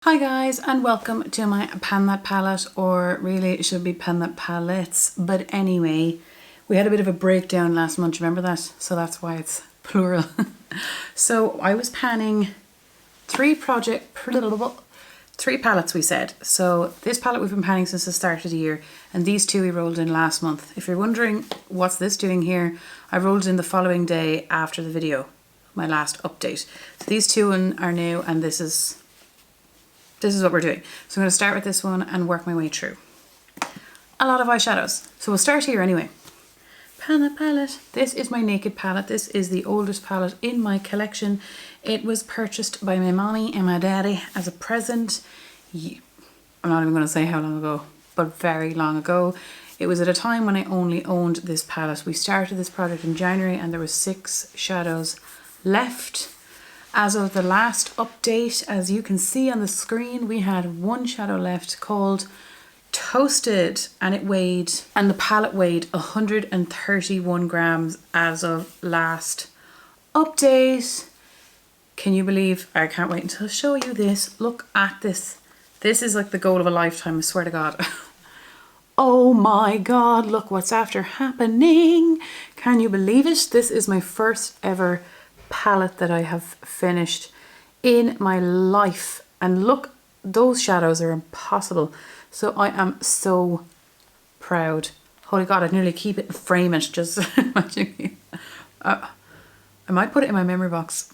Hi guys, and welcome to my Pan That Palette, or really it should be Pan That Palettes, but anyway, we had a bit of a breakdown last month, remember that? So that's why it's plural. So I was panning three palettes we said. So this palette we've been panning since the start of the year, and these two we rolled in last month. If you're wondering what's this doing here, I rolled in the following day after the video, my last update. So these two are new, and this is what we're doing. So I'm going to start with this one and work my way through. A lot of eyeshadows. So we'll start here anyway. Pan That Palette. This is my Naked palette. This is the oldest palette in my collection. It was purchased by my mommy and my daddy as a present. I'm not even going to say how long ago, but very long ago. It was at a time when I only owned this palette. We started this project in January and there was 6 shadows left. As of the last update, as you can see on the screen, we had 1 shadow left called Toasted, and the palette weighed 131 grams as of last update. Can you believe? I can't wait until I show you this. Look at this. This is like the goal of a lifetime, I swear to God. Oh my God, look what's after happening. Can you believe it? This is my first ever palette that I have finished in my life, and look, those shadows are impossible. So I am so proud. Holy God, I'd nearly keep it and frame it, just imagine. I might put it in my memory box.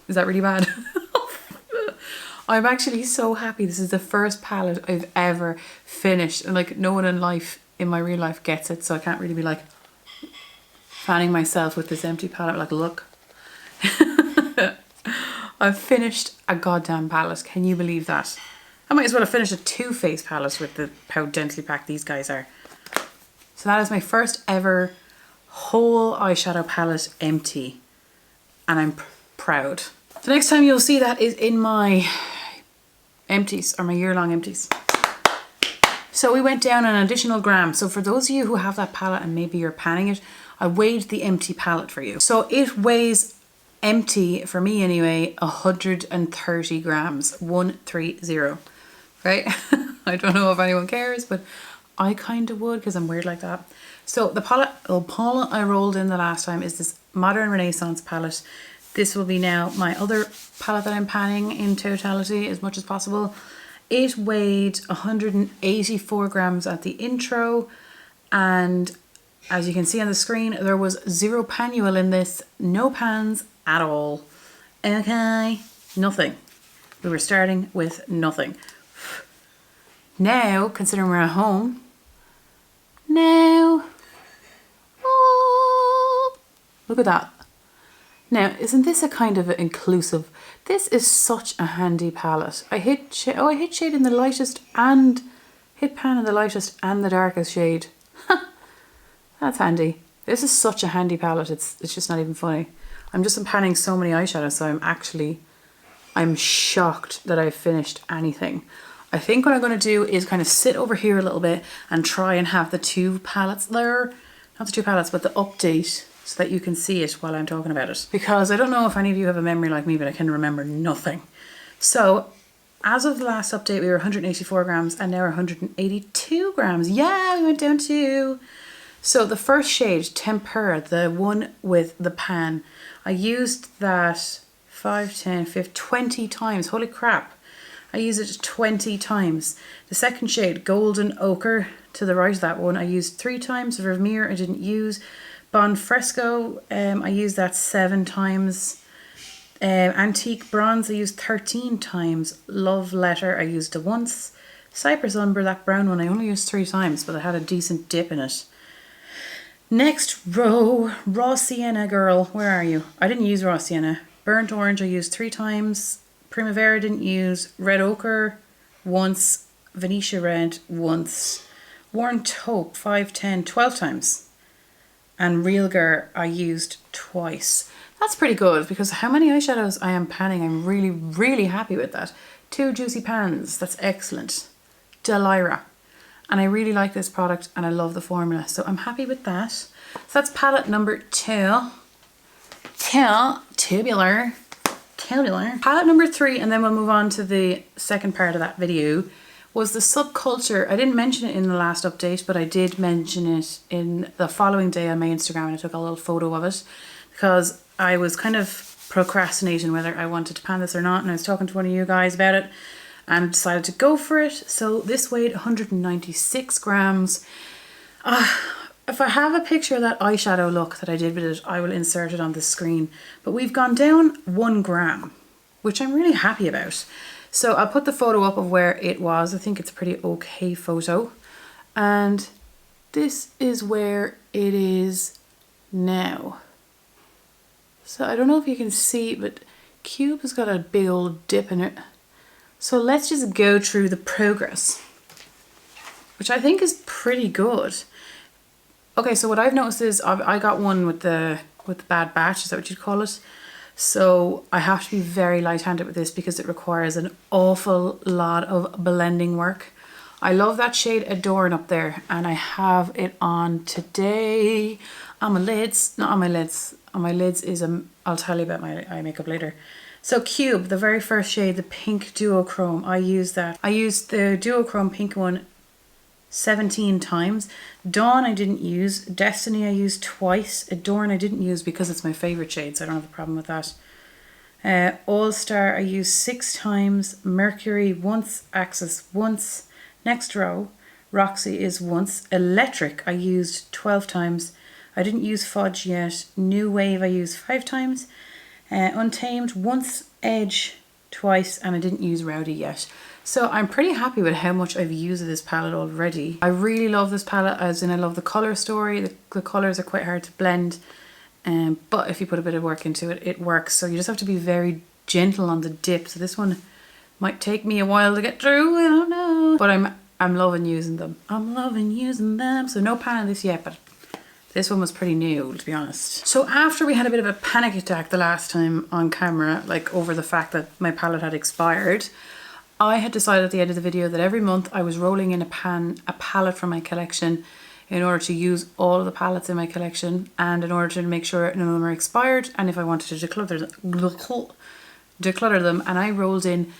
Is that really bad? I'm actually so happy. This is the first palette I've ever finished, and like no one in my real life gets it, so I can't really be like fanning myself with this empty palette like, look. I've finished a goddamn palette. Can you believe that? I might as well have finished a Too Faced palette with how densely packed these guys are. So that is my first ever whole eyeshadow palette empty, and I'm proud. The next time you'll see that is in my empties, or my year-long empties. So we went down an additional gram. So for those of you who have that palette and maybe you're panning it, I weighed the empty palette for you. So it weighs empty, for me anyway, 130 grams. 130, right? I don't know if anyone cares, but I kind of would, because I'm weird like that. So the palette I rolled in the last time is this Modern Renaissance palette. This will be now my other palette that I'm panning in totality as much as possible. It weighed 184 grams at the intro, and as you can see on the screen, there was 0 panule in this, no pans at all. Okay, nothing. We were starting with nothing. Now, considering we're at home, oh, look at that. Now, isn't this a kind of inclusive? This is such a handy palette. I hit shade in the lightest and hit pan in the lightest and the darkest shade. That's handy. This is such a handy palette. It's just not even funny. I'm just panning so many eyeshadows, so I'm shocked that I've finished anything. I think what I'm going to do is kind of sit over here a little bit and try and have the 2 palettes there. Not the 2 palettes, but the update, so that you can see it while I'm talking about it. Because I don't know if any of you have a memory like me, but I can remember nothing. So as of the last update, we were 184 grams and now we're 182 grams. Yeah, we went down 2. So the first shade, Tempera, the one with the pan, I used that 5, 10, 15, 20 times. Holy crap. I used it 20 times. The second shade, Golden Ochre, to the right of that one, I used 3 times. Vermeer I didn't use. Bon Fresco, I used that 7 times. Antique Bronze I used 13 times. Love Letter I used it once. Cypress Umber, that brown one, I only used 3 times, but it had a decent dip in it. Next row, Raw Sienna girl, where are you? I didn't use Raw Sienna. Burnt Orange I used 3 times. Primavera didn't use. Red Ochre once. Venetia Red once. Worn Taupe 5, 10, 12 times. And Real Girl I used twice. That's pretty good, because how many eyeshadows I am panning, I'm really, really happy with that. 2 juicy pans, that's excellent. Delira. And I really like this product and I love the formula, so I'm happy with that. So that's palette number 2. Tubular. spectacular. Palette number 3, and then we'll move on to the second part of that video, was the Subculture. I didn't mention it in the last update, but I did mention it in the following day on my Instagram, and I took a little photo of it because I was kind of procrastinating whether I wanted to pan this or not, and I was talking to one of you guys about it and decided to go for it. So this weighed 196 grams. If I have a picture of that eyeshadow look that I did with it, I will insert it on the screen. But we've gone down 1 gram, which I'm really happy about. So I'll put the photo up of where it was. I think it's a pretty okay photo. And this is where it is now. So I don't know if you can see, but Cube has got a big old dip in it. So let's just go through the progress, which I think is pretty good. Okay, so what I've noticed is I got one with the bad batch, is that what you'd call it? So I have to be very light-handed with this because it requires an awful lot of blending work. I love that shade Adorn up there, and I have it on today on my lids. Not on my lids. On my lids is I'll tell you about my eye makeup later. So Cube, the very first shade, the pink duochrome, I used that. I used the duochrome pink one 17 times. Dawn I didn't use. Destiny I used twice. Adorn I didn't use because it's my favourite shade, so I don't have a problem with that. All Star I used 6 times. Mercury once. Axis once. Next Row, Roxy is once. Electric I used 12 times. I didn't use Fudge yet. New Wave I used 5 times. Untamed once. Edge twice, and I didn't use Rowdy yet. So I'm pretty happy with how much I've used of this palette already. I really love this palette, as in I love the colour story. The colours are quite hard to blend, but if you put a bit of work into it, it works. So you just have to be very gentle on the dip. So this one might take me a while to get through, I don't know. But I'm loving using them. I'm loving using them. So no pan on this yet, but this one was pretty new, to be honest. So after we had a bit of a panic attack the last time on camera, like over the fact that my palette had expired, I had decided at the end of the video that every month I was rolling in a palette from my collection in order to use all of the palettes in my collection, and in order to make sure none of them are expired, and if I wanted to declutter them, and I rolled in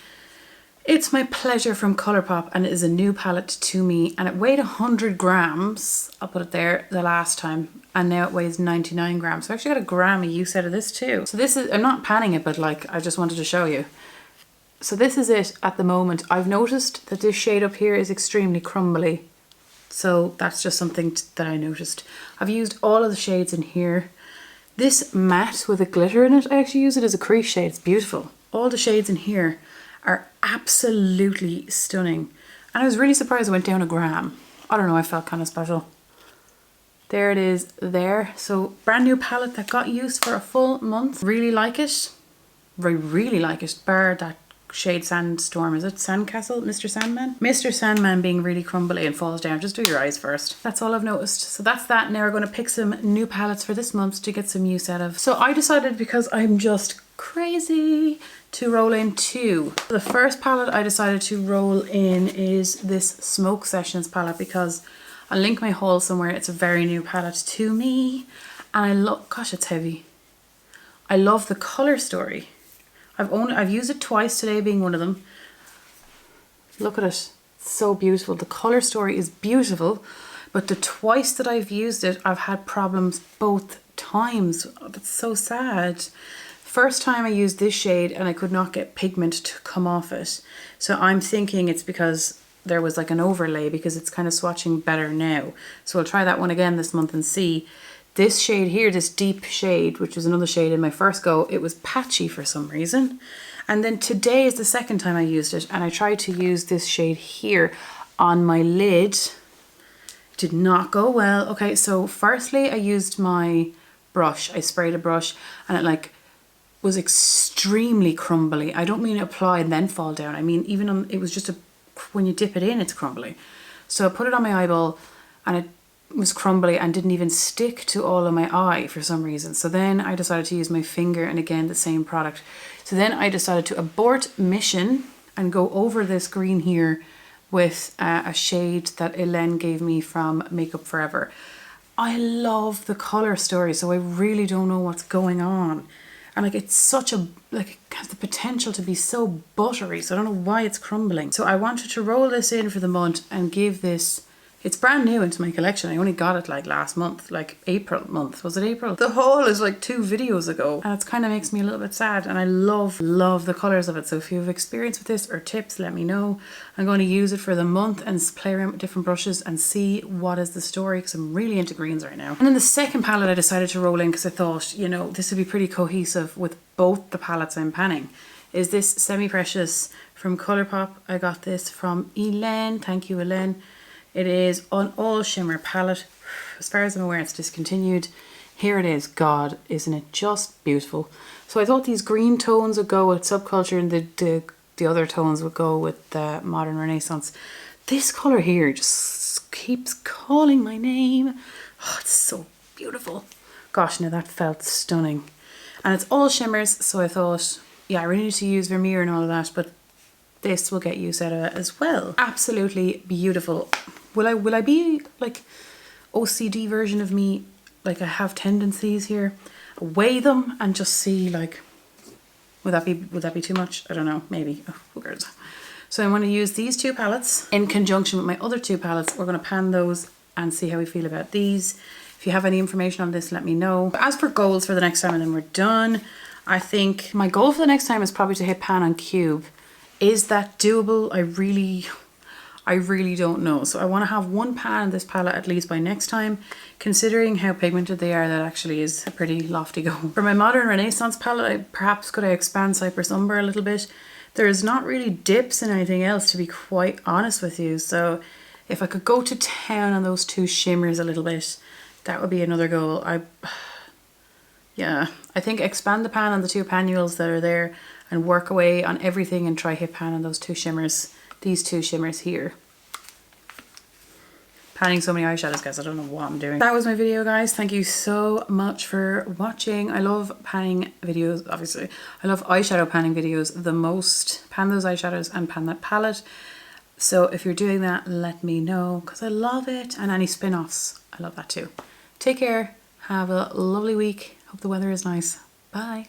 It's My Pleasure from ColourPop, and it is a new palette to me, and it weighed 100 grams, I'll put it there, the last time, and now it weighs 99 grams. So I actually got a gram of use out of this too. So this is, I'm not panning it, but like, I just wanted to show you. So this is it at the moment. I've noticed that this shade up here is extremely crumbly. So that's just something that I noticed. I've used all of the shades in here. This matte with a glitter in it, I actually use it as a crease shade. It's beautiful. All the shades in here are absolutely stunning. And I was really surprised I went down a gram. I don't know, I felt kind of special. There it is there. So brand new palette that got used for a full month. Really like it. I really like it, bar that shade Sandstorm, is it? Sandcastle? Mr. Sandman? Mr. Sandman being really crumbly and falls down. Just do your eyes first. That's all I've noticed. So that's that. Now we're going to pick some new palettes for this month to get some use out of. So I decided, because I'm just crazy, to roll in 2. The first palette I decided to roll in is this Smoke Sessions palette, because I'll link my haul somewhere. It's a very new palette to me. And I love, gosh, it's heavy. I love the colour story. I've used it twice, today being one of them. Look at it, it's so beautiful. The colour story is beautiful, but the twice that I've used it, I've had problems both times. Oh, that's so sad. First time I used this shade and I could not get pigment to come off it. So I'm thinking it's because there was like an overlay, because it's kind of swatching better now. So I'll try that one again this month and see. This shade here, this deep shade, which was another shade in my first go, it was patchy for some reason. And then today is the second time I used it, and I tried to use this shade here on my lid. It did not go well. Okay, so firstly I used my brush. I sprayed a brush and it like was extremely crumbly. I don't mean apply and then fall down. I mean even on, it was just when you dip it in, it's crumbly. So I put it on my eyeball and it was crumbly and didn't even stick to all of my eye for some reason. So then I decided to use my finger, and again the same product. So then I decided to abort mission and go over this green here with a shade that Elaine gave me from Makeup Forever. I love the colour story, so I really don't know what's going on. And like it's such a, like it has the potential to be so buttery, so I don't know why it's crumbling. So I wanted to roll this in for the month and give this, it's brand new into my collection. I only got it like last month, like April month. Was it April? The haul is like 2 videos ago. And it kind of makes me a little bit sad. And I love the colours of it. So if you have experience with this or tips, let me know. I'm going to use it for the month and play around with different brushes and see what is the story, because I'm really into greens right now. And then the second palette I decided to roll in because I thought, you know, this would be pretty cohesive with both the palettes I'm panning. Is this Semi Precious from ColourPop. I got this from Elaine. Thank you, Elaine. It is an all shimmer palette. As far as I'm aware, it's discontinued. Here it is. God, isn't it just beautiful? So I thought these green tones would go with Subculture and the other tones would go with the Modern Renaissance. This colour here just keeps calling my name. Oh, it's so beautiful. Gosh, now that felt stunning. And it's all shimmers, so I thought, yeah, I really need to use Vermeer and all of that, but this will get use out of it as well. Absolutely beautiful. Will I be like OCD version of me? Like I have tendencies here. Weigh them and just see, like, would that be too much? I don't know, maybe. Oh, who cares? So I'm going to use these 2 palettes in conjunction with my other 2 palettes. We're going to pan those and see how we feel about these. If you have any information on this, let me know. As for goals for the next time, and then we're done, I think my goal for the next time is probably to hit pan on cube. Is that doable? I really don't know. So I want to have 1 pan in this palette at least by next time. Considering how pigmented they are, that actually is a pretty lofty goal. For my Modern Renaissance palette, perhaps could I expand Cypress Umber a little bit? There's not really dips in anything else, to be quite honest with you. So if I could go to town on those 2 shimmers a little bit, that would be another goal. Yeah, I think expand the pan on the 2 pannules that are there and work away on everything and try hit pan on those 2 shimmers. These 2 shimmers here. Panning so many eyeshadows, guys. I don't know what I'm doing. That was my video, guys. Thank you so much for watching. I love panning videos, obviously. I love eyeshadow panning videos the most. Pan those eyeshadows and pan that palette. So if you're doing that, let me know, because I love it. And any spin-offs, I love that too. Take care. Have a lovely week. Hope the weather is nice. Bye.